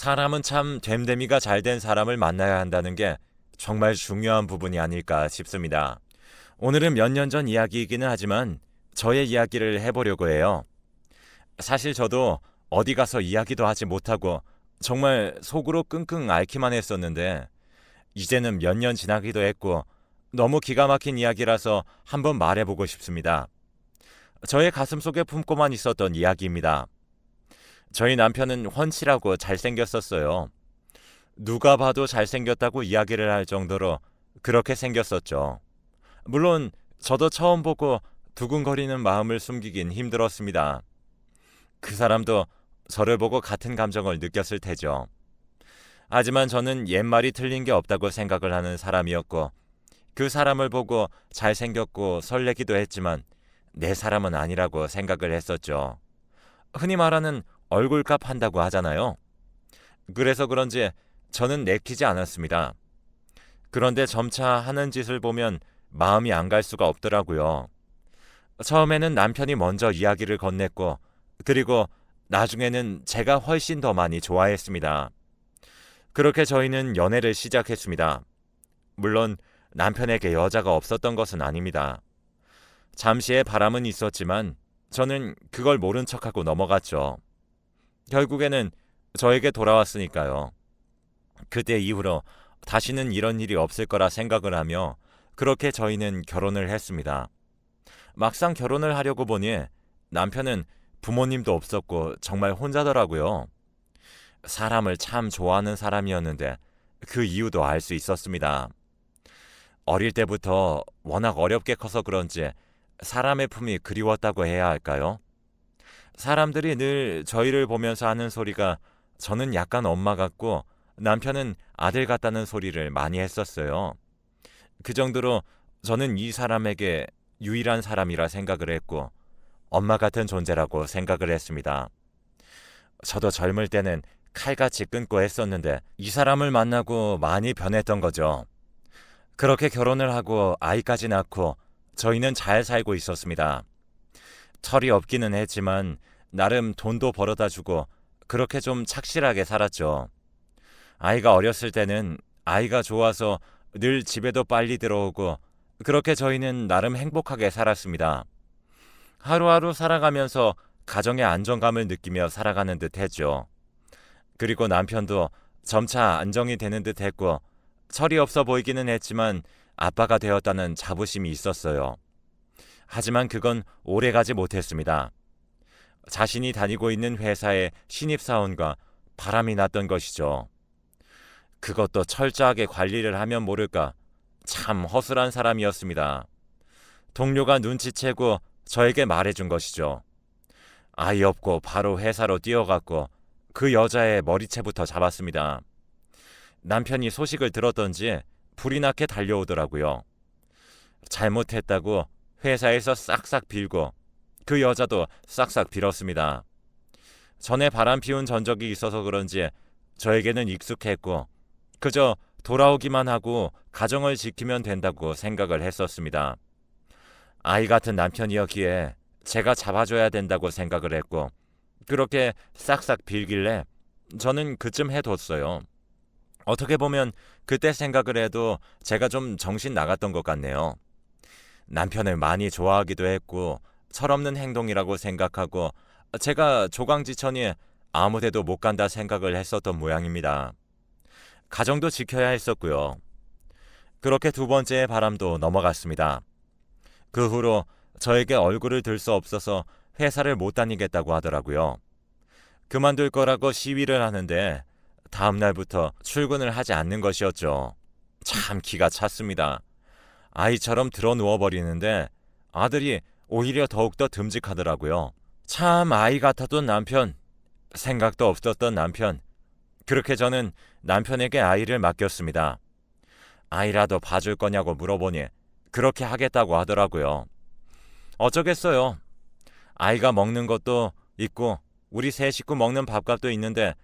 사람은 참 됨됨이가 잘 된 사람을 만나야 한다는 게 정말 중요한 부분이 아닐까 싶습니다. 오늘은 몇 년 전 이야기이기는 하지만 저의 이야기를 해보려고 해요. 사실 저도 어디 가서 이야기도 하지 못하고 정말 속으로 끙끙 앓기만 했었는데 이제는 몇 년 지나기도 했고 너무 기가 막힌 이야기라서 한번 말해보고 싶습니다. 저의 가슴속에 품고만 있었던 이야기입니다. 저희 남편은 훤칠하고 잘생겼었어요. 누가 봐도 잘생겼다고 이야기를 할 정도로 그렇게 생겼었죠. 물론 저도 처음 보고 두근거리는 마음을 숨기긴 힘들었습니다. 그 사람도 저를 보고 같은 감정을 느꼈을 테죠. 하지만 저는 옛말이 틀린 게 없다고 생각을 하는 사람이었고 그 사람을 보고 잘생겼고 설레기도 했지만 내 사람은 아니라고 생각을 했었죠. 흔히 말하는 얼굴값 한다고 하잖아요. 그래서 그런지 저는 내키지 않았습니다. 그런데 점차 하는 짓을 보면 마음이 안 갈 수가 없더라고요. 처음에는 남편이 먼저 이야기를 건넸고 그리고 나중에는 제가 훨씬 더 많이 좋아했습니다. 그렇게 저희는 연애를 시작했습니다. 물론 남편에게 여자가 없었던 것은 아닙니다. 잠시의 바람은 있었지만 저는 그걸 모른 척하고 넘어갔죠. 결국에는 저에게 돌아왔으니까요. 그때 이후로 다시는 이런 일이 없을 거라 생각을 하며 그렇게 저희는 결혼을 했습니다. 막상 결혼을 하려고 보니 남편은 부모님도 없었고 정말 혼자더라고요. 사람을 참 좋아하는 사람이었는데 그 이유도 알 수 있었습니다. 어릴 때부터 워낙 어렵게 커서 그런지 사람의 품이 그리웠다고 해야 할까요? 사람들이 늘 저희를 보면서 하는 소리가 저는 약간 엄마 같고 남편은 아들 같다는 소리를 많이 했었어요. 그 정도로 저는 이 사람에게 유일한 사람이라 생각을 했고 엄마 같은 존재라고 생각을 했습니다. 저도 젊을 때는 칼같이 끊고 했었는데 이 사람을 만나고 많이 변했던 거죠. 그렇게 결혼을 하고 아이까지 낳고 저희는 잘 살고 있었습니다. 철이 없기는 했지만 나름 돈도 벌어다 주고 그렇게 좀 착실하게 살았죠. 아이가 어렸을 때는 아이가 좋아서 늘 집에도 빨리 들어오고 그렇게 저희는 나름 행복하게 살았습니다. 하루하루 살아가면서 가정의 안정감을 느끼며 살아가는 듯 했죠. 그리고 남편도 점차 안정이 되는 듯 했고 철이 없어 보이기는 했지만 아빠가 되었다는 자부심이 있었어요. 하지만 그건 오래가지 못했습니다. 자신이 다니고 있는 회사의 신입사원과 바람이 났던 것이죠. 그것도 철저하게 관리를 하면 모를까 참 허술한 사람이었습니다. 동료가 눈치채고 저에게 말해준 것이죠. 아이 없고 바로 회사로 뛰어갔고 그 여자의 머리채부터 잡았습니다. 남편이 소식을 들었던지 불이 나게 달려오더라고요. 잘못했다고 회사에서 싹싹 빌고 그 여자도 싹싹 빌었습니다. 전에 바람 피운 전적이 있어서 그런지 저에게는 익숙했고 그저 돌아오기만 하고 가정을 지키면 된다고 생각을 했었습니다. 아이 같은 남편이었기에 제가 잡아줘야 된다고 생각을 했고 그렇게 싹싹 빌길래 저는 그쯤 해뒀어요. 어떻게 보면 그때 생각을 해도 제가 좀 정신 나갔던 것 같네요. 남편을 많이 좋아하기도 했고 철없는 행동이라고 생각하고 제가 조강지천이 아무데도 못 간다 생각을 했었던 모양입니다. 가정도 지켜야 했었고요. 그렇게 두 번째의 바람도 넘어갔습니다. 그 후로 저에게 얼굴을 들 수 없어서 회사를 못 다니겠다고 하더라고요. 그만둘 거라고 시위를 하는데 다음 날부터 출근을 하지 않는 것이었죠. 참 기가 찼습니다. 아이처럼 들어 누워버리는데 아들이 오히려 더욱더 듬직하더라고요. 참 아이 같았던 남편, 생각도 없었던 남편. 그렇게 저는 남편에게 아이를 맡겼습니다. 아이라도 봐줄 거냐고 물어보니 그렇게 하겠다고 하더라고요. 어쩌겠어요. 아이가 먹는 것도 있고 우리 세 식구 먹는 밥값도 있는데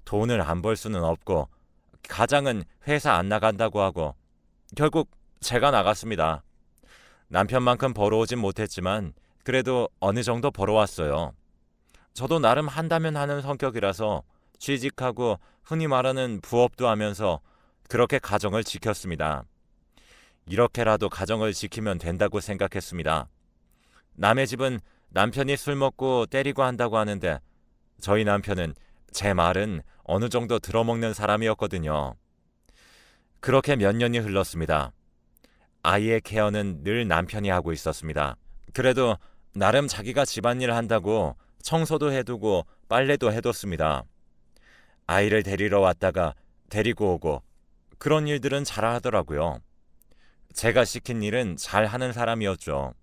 돈을 안 벌 수는 없고 가장은 회사 안 나간다고 하고 결국 제가 나갔습니다. 남편만큼 벌어오진 못했지만 그래도 어느 정도 벌어왔어요. 저도 나름 한다면 하는 성격이라서 취직하고 흔히 말하는 부업도 하면서 그렇게 가정을 지켰습니다. 이렇게라도 가정을 지키면 된다고 생각했습니다. 남의 집은 남편이 술 먹고 때리고 한다고 하는데 저희 남편은 제 말은 어느 정도 들어먹는 사람이었거든요. 그렇게 몇 년이 흘렀습니다. 아이의 케어는 늘 남편이 하고 있었습니다. 그래도 나름 자기가 집안일 한다고 청소도 해두고 빨래도 해뒀습니다. 아이를 데리러 왔다가 데리고 오고 그런 일들은 잘하더라고요. 제가 시킨 일은 잘하는 사람이었죠.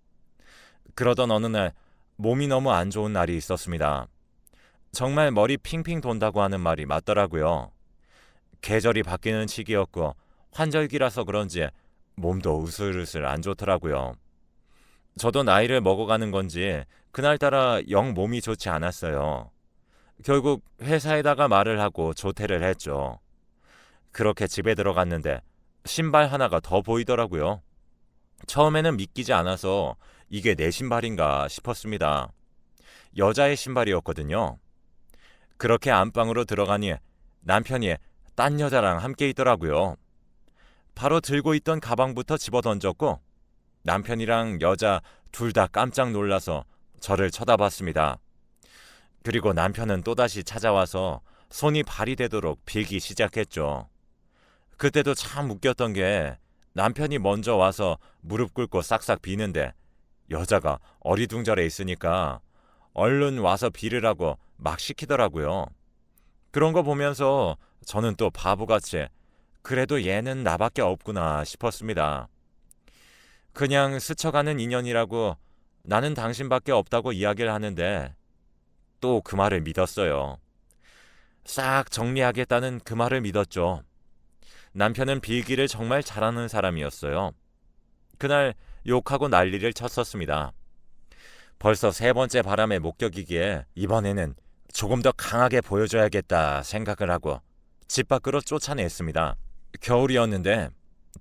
그러던 어느 날 몸이 너무 안 좋은 날이 있었습니다. 정말 머리 핑핑 돈다고 하는 말이 맞더라고요. 계절이 바뀌는 시기였고 환절기라서 그런지 몸도 으슬으슬 안 좋더라고요. 저도 나이를 먹어가는 건지 그날따라 영 몸이 좋지 않았어요. 결국 회사에다가 말을 하고 조퇴를 했죠. 그렇게 집에 들어갔는데 신발 하나가 더 보이더라고요. 처음에는 믿기지 않아서 이게 내 신발인가 싶었습니다. 여자의 신발이었거든요. 그렇게 안방으로 들어가니 남편이 딴 여자랑 함께 있더라고요. 바로 들고 있던 가방부터 집어던졌고 남편이랑 여자 둘 다 깜짝 놀라서 저를 쳐다봤습니다. 그리고 남편은 또다시 찾아와서 손이 발이 되도록 빌기 시작했죠. 그때도 참 웃겼던 게 남편이 먼저 와서 무릎 꿇고 싹싹 비는데 여자가 어리둥절해 있으니까 얼른 와서 비르라고 막 시키더라고요. 그런 거 보면서 저는 또 바보같이 그래도 얘는 나밖에 없구나 싶었습니다. 그냥 스쳐가는 인연이라고 나는 당신밖에 없다고 이야기를 하는데 또 그 말을 믿었어요. 싹 정리하겠다는 그 말을 믿었죠. 남편은 빌기를 정말 잘하는 사람이었어요. 그날 욕하고 난리를 쳤었습니다. 벌써 세 번째 바람의 목격이기에 이번에는 조금 더 강하게 보여줘야겠다 생각을 하고 집 밖으로 쫓아냈습니다. 겨울이었는데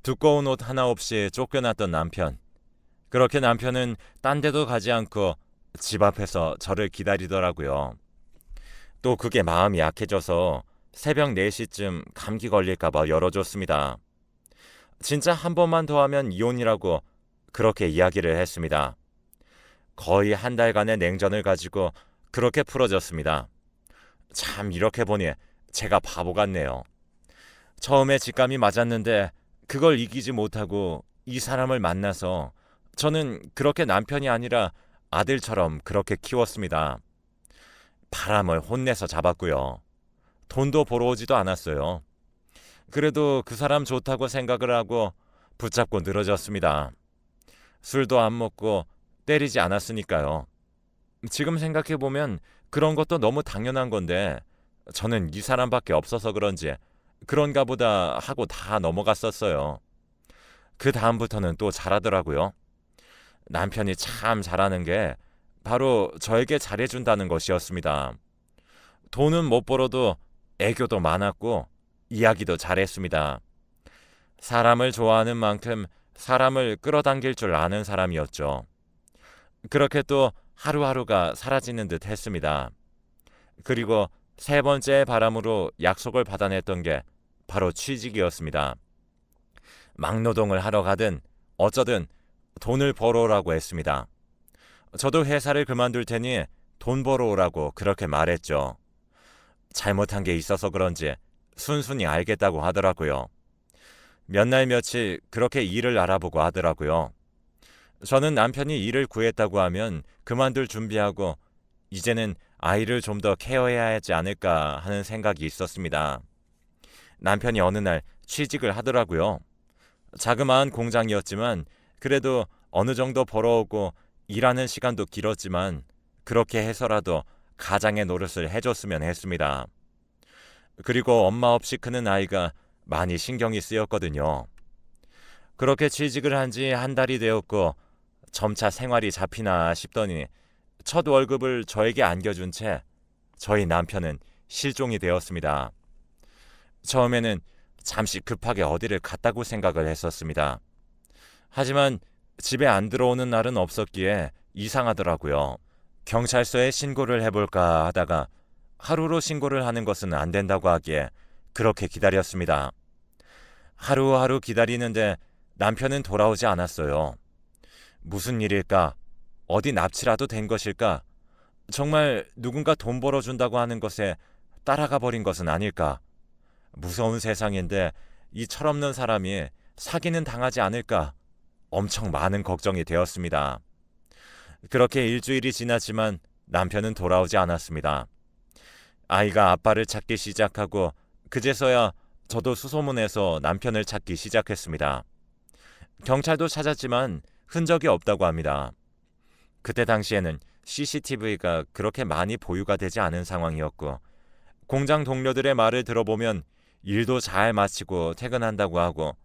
두꺼운 옷 하나 없이 쫓겨났던 남편. 그렇게 남편은 딴 데도 가지 않고 집 앞에서 저를 기다리더라고요. 또 그게 마음이 약해져서 새벽 4시쯤 감기 걸릴까봐 열어줬습니다. 진짜 한 번만 더 하면 이혼이라고 그렇게 이야기를 했습니다. 거의 한 달간의 냉전을 가지고 그렇게 풀어졌습니다. 참 이렇게 보니 제가 바보 같네요. 처음에 직감이 맞았는데 그걸 이기지 못하고 이 사람을 만나서 저는 그렇게 남편이 아니라 아들처럼 그렇게 키웠습니다. 바람을 혼내서 잡았고요. 돈도 벌어오지도 않았어요. 그래도 그 사람 좋다고 생각을 하고 붙잡고 늘어졌습니다. 술도 안 먹고 때리지 않았으니까요. 지금 생각해보면 그런 것도 너무 당연한 건데 저는 이 사람밖에 없어서 그런지 그런가 보다 하고 다 넘어갔었어요. 그 다음부터는 또 잘하더라고요. 남편이 참 잘하는 게 바로 저에게 잘해준다는 것이었습니다. 돈은 못 벌어도 애교도 많았고 이야기도 잘했습니다. 사람을 좋아하는 만큼 사람을 끌어당길 줄 아는 사람이었죠. 그렇게 또 하루하루가 사라지는 듯 했습니다. 그리고 세 번째 바람으로 약속을 받아냈던 게 바로 취직이었습니다. 막노동을 하러 가든 어쩌든 돈을 벌어오라고 했습니다. 저도 회사를 그만둘 테니 돈 벌어오라고 그렇게 말했죠. 잘못한 게 있어서 그런지 순순히 알겠다고 하더라고요. 몇 날 며칠 그렇게 일을 알아보고 하더라고요. 저는 남편이 일을 구했다고 하면 그만둘 준비하고 이제는 아이를 좀 더 케어해야 하지 않을까 하는 생각이 있었습니다. 남편이 어느 날 취직을 하더라고요. 자그마한 공장이었지만 그래도 어느 정도 벌어오고 일하는 시간도 길었지만 그렇게 해서라도 가장의 노릇을 해줬으면 했습니다. 그리고 엄마 없이 크는 아이가 많이 신경이 쓰였거든요. 그렇게 취직을 한 지 한 달이 되었고 점차 생활이 잡히나 싶더니 첫 월급을 저에게 안겨준 채 저희 남편은 실종이 되었습니다. 처음에는 잠시 급하게 어디를 갔다고 생각을 했었습니다. 하지만 집에 안 들어오는 날은 없었기에 이상하더라고요. 경찰서에 신고를 해볼까 하다가 하루로 신고를 하는 것은 안 된다고 하기에 그렇게 기다렸습니다. 하루하루 기다리는데 남편은 돌아오지 않았어요. 무슨 일일까? 어디 납치라도 된 것일까? 정말 누군가 돈 벌어준다고 하는 것에 따라가 버린 것은 아닐까? 무서운 세상인데 이 철없는 사람이 사기는 당하지 않을까? 엄청 많은 걱정이 되었습니다. 그렇게 일주일이 지났지만 남편은 돌아오지 않았습니다. 아이가 아빠를 찾기 시작하고 그제서야 저도 수소문해서 남편을 찾기 시작했습니다. 경찰도 찾았지만 흔적이 없다고 합니다. 그때 당시에는 CCTV가 그렇게 많이 보유가 되지 않은 상황이었고 공장 동료들의 말을 들어보면 일도 잘 마치고 퇴근한다고 하고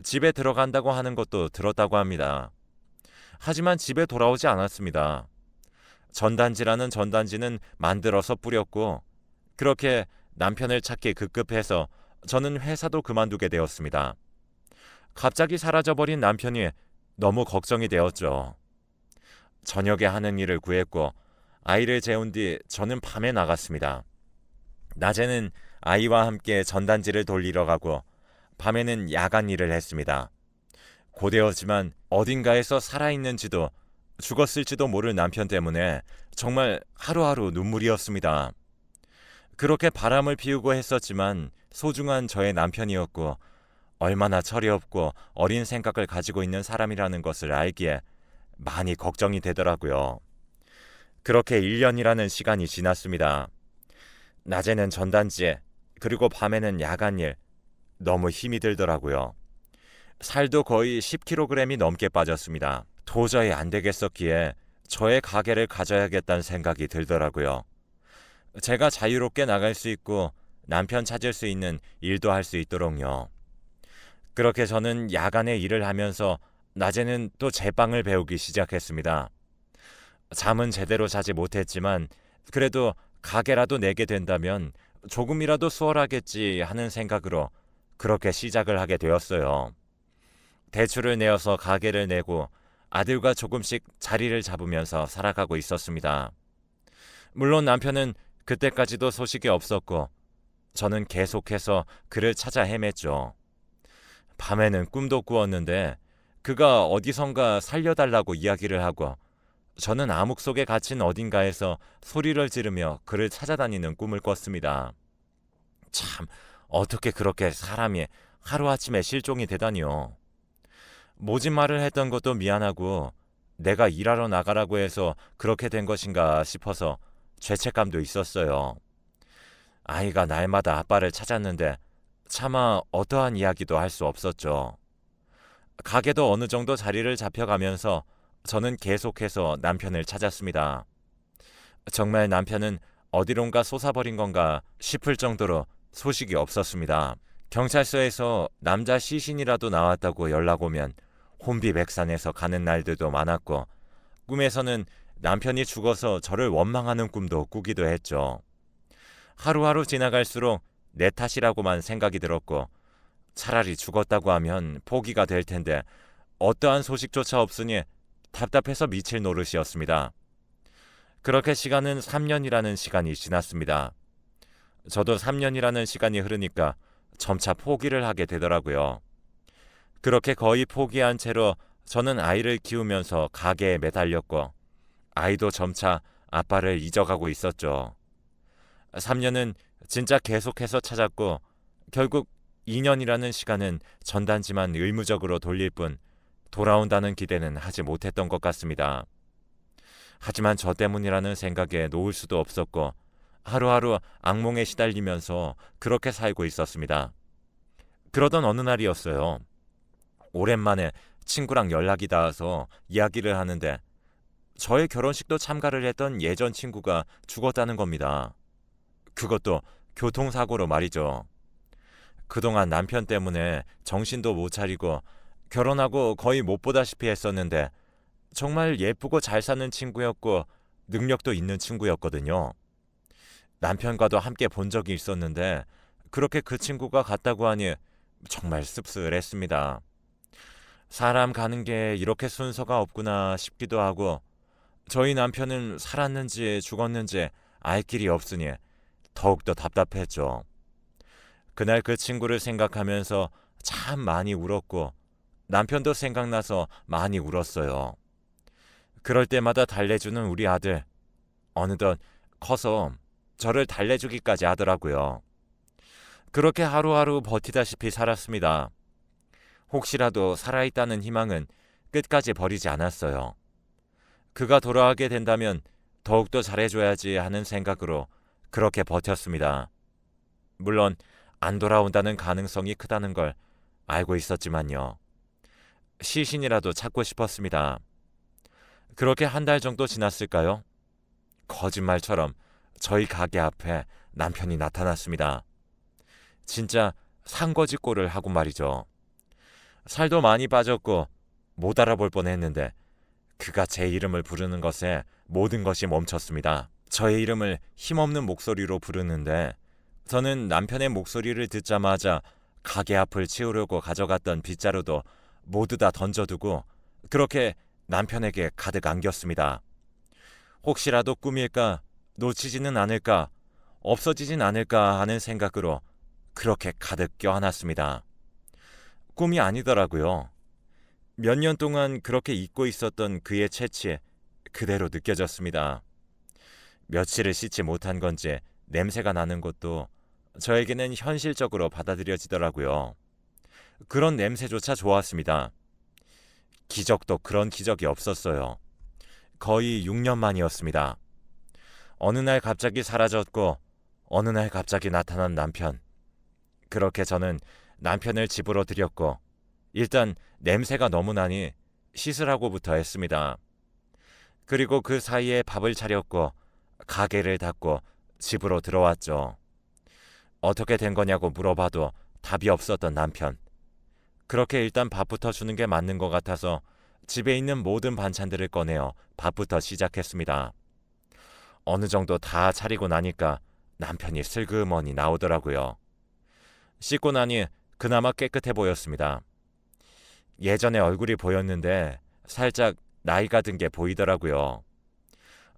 집에 들어간다고 하는 것도 들었다고 합니다. 하지만 집에 돌아오지 않았습니다. 전단지라는 전단지는 만들어서 뿌렸고 그렇게 남편을 찾기 급급해서 저는 회사도 그만두게 되었습니다. 갑자기 사라져버린 남편이 너무 걱정이 되었죠. 저녁에 하는 일을 구했고 아이를 재운 뒤 저는 밤에 나갔습니다. 낮에는 아이와 함께 전단지를 돌리러 가고 밤에는 야간 일을 했습니다. 고되었지만 어딘가에서 살아있는지도 죽었을지도 모를 남편 때문에 정말 하루하루 눈물이었습니다. 그렇게 바람을 피우고 했었지만 소중한 저의 남편이었고 얼마나 철이 없고 어린 생각을 가지고 있는 사람이라는 것을 알기에 많이 걱정이 되더라고요. 그렇게 1년이라는 시간이 지났습니다. 낮에는 전단지에 그리고 밤에는 야간일 너무 힘이 들더라고요. 살도 거의 10kg이 넘게 빠졌습니다. 도저히 안 되겠었기에 저의 가게를 가져야겠다는 생각이 들더라고요. 제가 자유롭게 나갈 수 있고 남편 찾을 수 있는 일도 할 수 있도록요. 그렇게 저는 야간에 일을 하면서 낮에는 또 제빵을 배우기 시작했습니다. 잠은 제대로 자지 못했지만 그래도 가게라도 내게 된다면 조금이라도 수월하겠지 하는 생각으로 그렇게 시작을 하게 되었어요. 대출을 내어서 가게를 내고 아들과 조금씩 자리를 잡으면서 살아가고 있었습니다. 물론 남편은 그때까지도 소식이 없었고 저는 계속해서 그를 찾아 헤맸죠. 밤에는 꿈도 꾸었는데 그가 어디선가 살려달라고 이야기를 하고 저는 암흑 속에 갇힌 어딘가에서 소리를 지르며 그를 찾아다니는 꿈을 꿨습니다. 참, 어떻게 그렇게 사람이 하루아침에 실종이 되다니요. 모진 말을 했던 것도 미안하고 내가 일하러 나가라고 해서 그렇게 된 것인가 싶어서 죄책감도 있었어요. 아이가 날마다 아빠를 찾았는데 차마 어떠한 이야기도 할 수 없었죠. 가게도 어느 정도 자리를 잡혀가면서 저는 계속해서 남편을 찾았습니다. 정말 남편은 어디론가 솟아버린 건가 싶을 정도로 소식이 없었습니다. 경찰서에서 남자 시신이라도 나왔다고 연락 오면 혼비백산해서 가는 날들도 많았고 꿈에서는 남편이 죽어서 저를 원망하는 꿈도 꾸기도 했죠. 하루하루 지나갈수록 내 탓이라고만 생각이 들었고 차라리 죽었다고 하면 포기가 될 텐데 어떠한 소식조차 없으니 답답해서 미칠 노릇이었습니다. 그렇게 시간은 3년이라는 시간이 지났습니다. 저도 3년이라는 시간이 흐르니까 점차 포기를 하게 되더라고요. 그렇게 거의 포기한 채로 저는 아이를 키우면서 가게에 매달렸고 아이도 점차 아빠를 잊어가고 있었죠. 3년은 진짜 계속해서 찾았고 결국 2년이라는 시간은 전단지만 의무적으로 돌릴 뿐 돌아온다는 기대는 하지 못했던 것 같습니다. 하지만 저 때문이라는 생각에 놓을 수도 없었고 하루하루 악몽에 시달리면서 그렇게 살고 있었습니다. 그러던 어느 날이었어요. 오랜만에 친구랑 연락이 닿아서 이야기를 하는데 저의 결혼식도 참가를 했던 예전 친구가 죽었다는 겁니다. 그것도 교통사고로 말이죠. 그동안 남편 때문에 정신도 못 차리고 결혼하고 거의 못 보다시피 했었는데 정말 예쁘고 잘 사는 친구였고 능력도 있는 친구였거든요. 남편과도 함께 본 적이 있었는데 그렇게 그 친구가 갔다고 하니 정말 씁쓸했습니다. 사람 가는 게 이렇게 순서가 없구나 싶기도 하고 저희 남편은 살았는지 죽었는지 알 길이 없으니 더욱더 답답했죠. 그날 그 친구를 생각하면서 참 많이 울었고 남편도 생각나서 많이 울었어요. 그럴 때마다 달래주는 우리 아들, 어느덧 커서 저를 달래주기까지 하더라고요. 그렇게 하루하루 버티다시피 살았습니다. 혹시라도 살아있다는 희망은 끝까지 버리지 않았어요. 그가 돌아가게 된다면 더욱더 잘해줘야지 하는 생각으로 그렇게 버텼습니다. 물론 안 돌아온다는 가능성이 크다는 걸 알고 있었지만요. 시신이라도 찾고 싶었습니다. 그렇게 한 달 정도 지났을까요? 거짓말처럼 저희 가게 앞에 남편이 나타났습니다. 진짜 산거지 꼴을 하고 말이죠. 살도 많이 빠졌고 못 알아볼 뻔했는데 그가 제 이름을 부르는 것에 모든 것이 멈췄습니다. 저의 이름을 힘없는 목소리로 부르는데 저는 남편의 목소리를 듣자마자 가게 앞을 치우려고 가져갔던 빗자루도 모두 다 던져두고 그렇게 남편에게 가득 안겼습니다. 혹시라도 꿈일까, 놓치지는 않을까, 없어지진 않을까 하는 생각으로 그렇게 가득 껴안았습니다. 꿈이 아니더라고요. 몇 년 동안 그렇게 잊고 있었던 그의 채취에 그대로 느껴졌습니다. 며칠을 씻지 못한 건지 냄새가 나는 것도 저에게는 현실적으로 받아들여지더라고요. 그런 냄새조차 좋았습니다. 기적도 그런 기적이 없었어요. 거의 6년 만이었습니다. 어느 날 갑자기 사라졌고 어느 날 갑자기 나타난 남편. 그렇게 저는 남편을 집으로 들였고 일단 냄새가 너무 나니 씻으라고부터 했습니다. 그리고 그 사이에 밥을 차렸고 가게를 닫고 집으로 들어왔죠. 어떻게 된 거냐고 물어봐도 답이 없었던 남편. 그렇게 일단 밥부터 주는 게 맞는 것 같아서 집에 있는 모든 반찬들을 꺼내어 밥부터 시작했습니다. 어느 정도 다 차리고 나니까 남편이 슬그머니 나오더라고요. 씻고 나니 그나마 깨끗해 보였습니다. 예전에 얼굴이 보였는데 살짝 나이가 든 게 보이더라고요.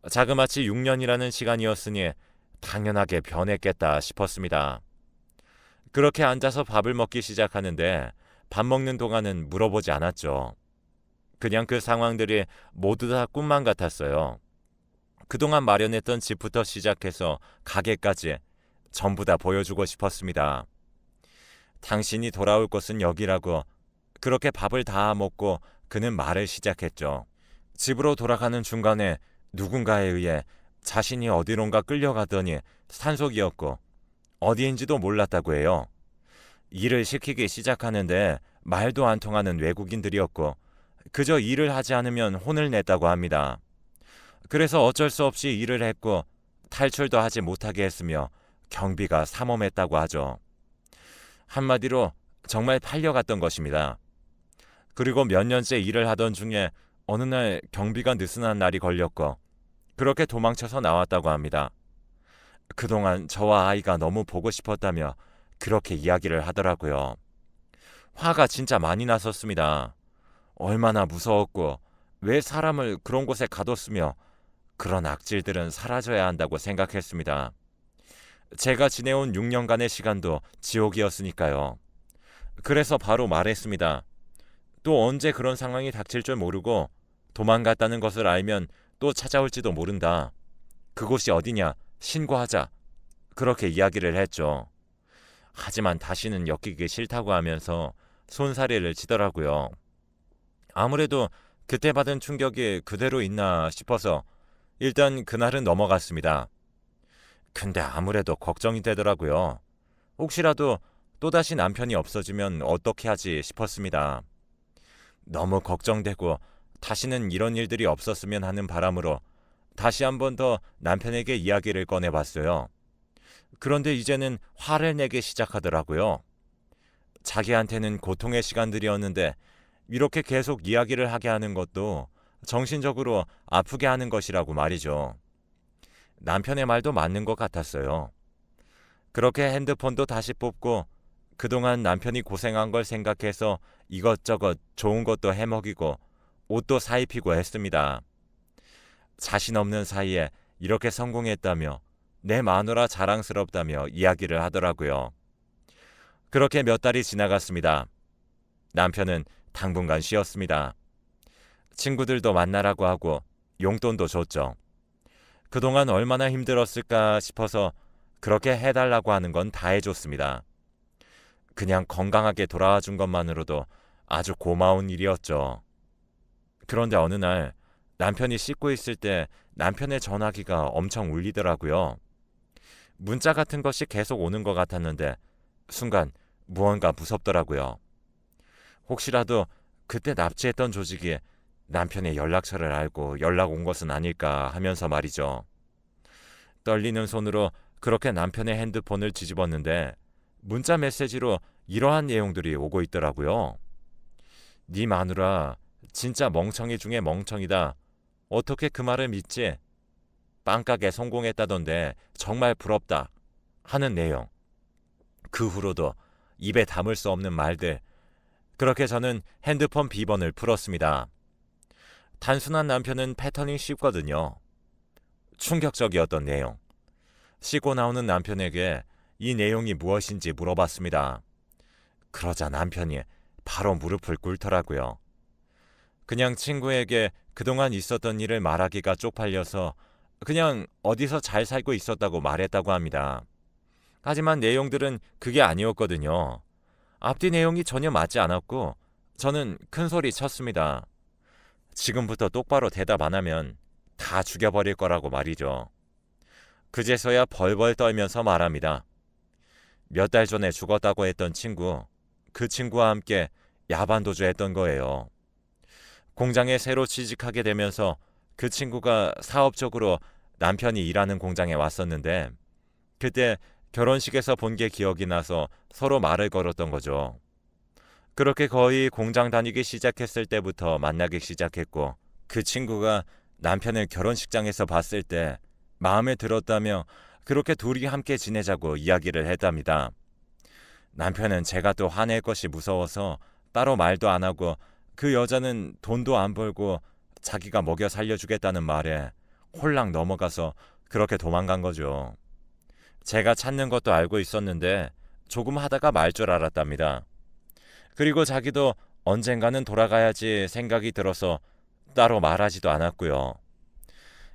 자그마치 6년이라는 시간이었으니 당연하게 변했겠다 싶었습니다. 그렇게 앉아서 밥을 먹기 시작하는데 밥 먹는 동안은 물어보지 않았죠. 그냥 그 상황들이 모두 다 꿈만 같았어요. 그동안 마련했던 집부터 시작해서 가게까지 전부 다 보여주고 싶었습니다. 당신이 돌아올 곳은 여기라고. 그렇게 밥을 다 먹고 그는 말을 시작했죠. 집으로 돌아가는 중간에 누군가에 의해 자신이 어디론가 끌려가더니 산속이었고 어디인지도 몰랐다고 해요. 일을 시키기 시작하는데 말도 안 통하는 외국인들이었고 그저 일을 하지 않으면 혼을 냈다고 합니다. 그래서 어쩔 수 없이 일을 했고 탈출도 하지 못하게 했으며 경비가 삼엄했다고 하죠. 한마디로 정말 팔려갔던 것입니다. 그리고 몇 년째 일을 하던 중에 어느 날 경비가 느슨한 날이 걸렸고 그렇게 도망쳐서 나왔다고 합니다. 그동안 저와 아이가 너무 보고 싶었다며 그렇게 이야기를 하더라고요. 화가 진짜 많이 났었습니다. 얼마나 무서웠고 왜 사람을 그런 곳에 가뒀으며 그런 악질들은 사라져야 한다고 생각했습니다. 제가 지내온 6년간의 시간도 지옥이었으니까요. 그래서 바로 말했습니다. 또 언제 그런 상황이 닥칠 줄 모르고 도망갔다는 것을 알면 또 찾아올지도 모른다. 그곳이 어디냐? 신고하자. 그렇게 이야기를 했죠. 하지만 다시는 엮이기 싫다고 하면서 손사래를 치더라고요. 아무래도 그때 받은 충격이 그대로 있나 싶어서 일단 그날은 넘어갔습니다. 근데 아무래도 걱정이 되더라고요. 혹시라도 또다시 남편이 없어지면 어떻게 하지 싶었습니다. 너무 걱정되고 다시는 이런 일들이 없었으면 하는 바람으로 다시 한 번 더 남편에게 이야기를 꺼내봤어요. 그런데 이제는 화를 내기 시작하더라고요. 자기한테는 고통의 시간들이었는데 이렇게 계속 이야기를 하게 하는 것도 정신적으로 아프게 하는 것이라고 말이죠. 남편의 말도 맞는 것 같았어요. 그렇게 핸드폰도 다시 뽑고 그동안 남편이 고생한 걸 생각해서 이것저것 좋은 것도 해먹이고 옷도 사입히고 했습니다. 자신 없는 사이에 이렇게 성공했다며 내 마누라 자랑스럽다며 이야기를 하더라고요. 그렇게 몇 달이 지나갔습니다. 남편은 당분간 쉬었습니다. 친구들도 만나라고 하고 용돈도 줬죠. 그동안 얼마나 힘들었을까 싶어서 그렇게 해달라고 하는 건 다 해줬습니다. 그냥 건강하게 돌아와 준 것만으로도 아주 고마운 일이었죠. 그런데 어느 날 남편이 씻고 있을 때 남편의 전화기가 엄청 울리더라고요. 문자 같은 것이 계속 오는 것 같았는데 순간 무언가 무섭더라고요. 혹시라도 그때 납치했던 조직이 남편의 연락처를 알고 연락 온 것은 아닐까 하면서 말이죠. 떨리는 손으로 그렇게 남편의 핸드폰을 뒤집었는데 문자 메시지로 이러한 내용들이 오고 있더라고요. 네 마누라 진짜 멍청이 중에 멍청이다. 어떻게 그 말을 믿지? 빵가게 성공했다던데 정말 부럽다. 하는 내용. 그 후로도 입에 담을 수 없는 말들. 그렇게 저는 핸드폰 비번을 풀었습니다. 단순한 남편은 패턴이 쉽거든요. 충격적이었던 내용. 씻고 나오는 남편에게 이 내용이 무엇인지 물어봤습니다. 그러자 남편이 바로 무릎을 꿇더라고요. 그냥 친구에게 그동안 있었던 일을 말하기가 쪽팔려서 그냥 어디서 잘 살고 있었다고 말했다고 합니다. 하지만 내용들은 그게 아니었거든요. 앞뒤 내용이 전혀 맞지 않았고 저는 큰 소리 쳤습니다. 지금부터 똑바로 대답 안 하면 다 죽여버릴 거라고 말이죠. 그제서야 벌벌 떨면서 말합니다. 몇 달 전에 죽었다고 했던 친구, 그 친구와 함께 야반도주 했던 거예요. 공장에 새로 취직하게 되면서 그 친구가 사업적으로 남편이 일하는 공장에 왔었는데 그때 결혼식에서 본 게 기억이 나서 서로 말을 걸었던 거죠. 그렇게 거의 공장 다니기 시작했을 때부터 만나기 시작했고 그 친구가 남편을 결혼식장에서 봤을 때 마음에 들었다며 그렇게 둘이 함께 지내자고 이야기를 했답니다. 남편은 제가 또 화낼 것이 무서워서 따로 말도 안 하고 그 여자는 돈도 안 벌고 자기가 먹여 살려주겠다는 말에 홀랑 넘어가서 그렇게 도망간 거죠. 제가 찾는 것도 알고 있었는데 조금 하다가 말 줄 알았답니다. 그리고 자기도 언젠가는 돌아가야지 생각이 들어서 따로 말하지도 않았고요.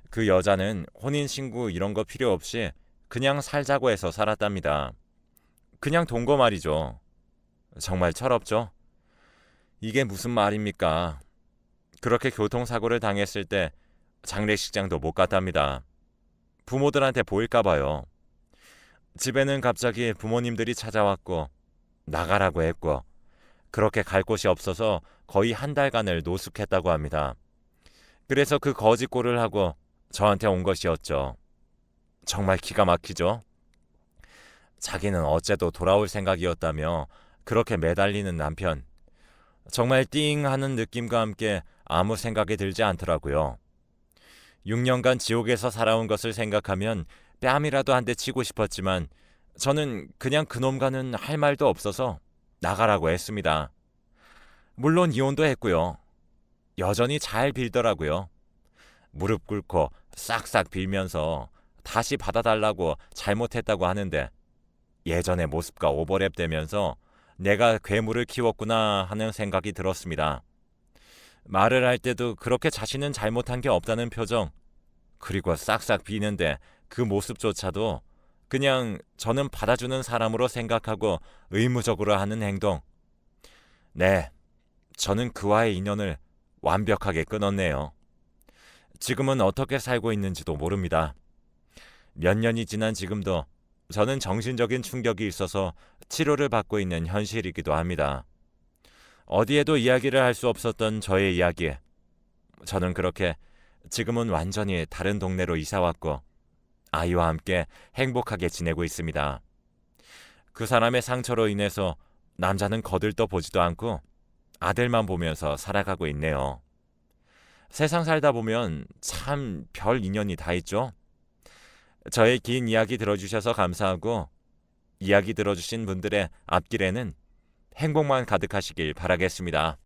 그 여자는 혼인신고 이런 거 필요 없이 그냥 살자고 해서 살았답니다. 그냥 동거 말이죠. 정말 철없죠? 이게 무슨 말입니까? 그렇게 교통사고를 당했을 때 장례식장도 못 갔답니다. 부모들한테 보일까 봐요. 집에는 갑자기 부모님들이 찾아왔고 나가라고 했고 그렇게 갈 곳이 없어서 거의 한 달간을 노숙했다고 합니다. 그래서 그 거짓골을 하고 저한테 온 것이었죠. 정말 기가 막히죠? 자기는 어째도 돌아올 생각이었다며 그렇게 매달리는 남편. 정말 띵 하는 느낌과 함께 아무 생각이 들지 않더라고요. 6년간 지옥에서 살아온 것을 생각하면 뺨이라도 한 대 치고 싶었지만 저는 그냥 그놈과는 할 말도 없어서 나가라고 했습니다. 물론 이혼도 했고요. 여전히 잘 빌더라고요. 무릎 꿇고 싹싹 빌면서 다시 받아달라고 잘못했다고 하는데 예전의 모습과 오버랩 되면서 내가 괴물을 키웠구나 하는 생각이 들었습니다. 말을 할 때도 그렇게 자신은 잘못한 게 없다는 표정, 그리고 싹싹 비는데 그 모습조차도 그냥 저는 받아주는 사람으로 생각하고 의무적으로 하는 행동. 네, 저는 그와의 인연을 완벽하게 끊었네요. 지금은 어떻게 살고 있는지도 모릅니다. 몇 년이 지난 지금도 저는 정신적인 충격이 있어서 치료를 받고 있는 현실이기도 합니다. 어디에도 이야기를 할 수 없었던 저의 이야기. 저는 그렇게 지금은 완전히 다른 동네로 이사왔고 아이와 함께 행복하게 지내고 있습니다. 그 사람의 상처로 인해서 남자는 거들떠 보지도 않고 아들만 보면서 살아가고 있네요. 세상 살다 보면 참 별 인연이 다 있죠. 저의 긴 이야기 들어주셔서 감사하고 이야기 들어주신 분들의 앞길에는 행복만 가득하시길 바라겠습니다.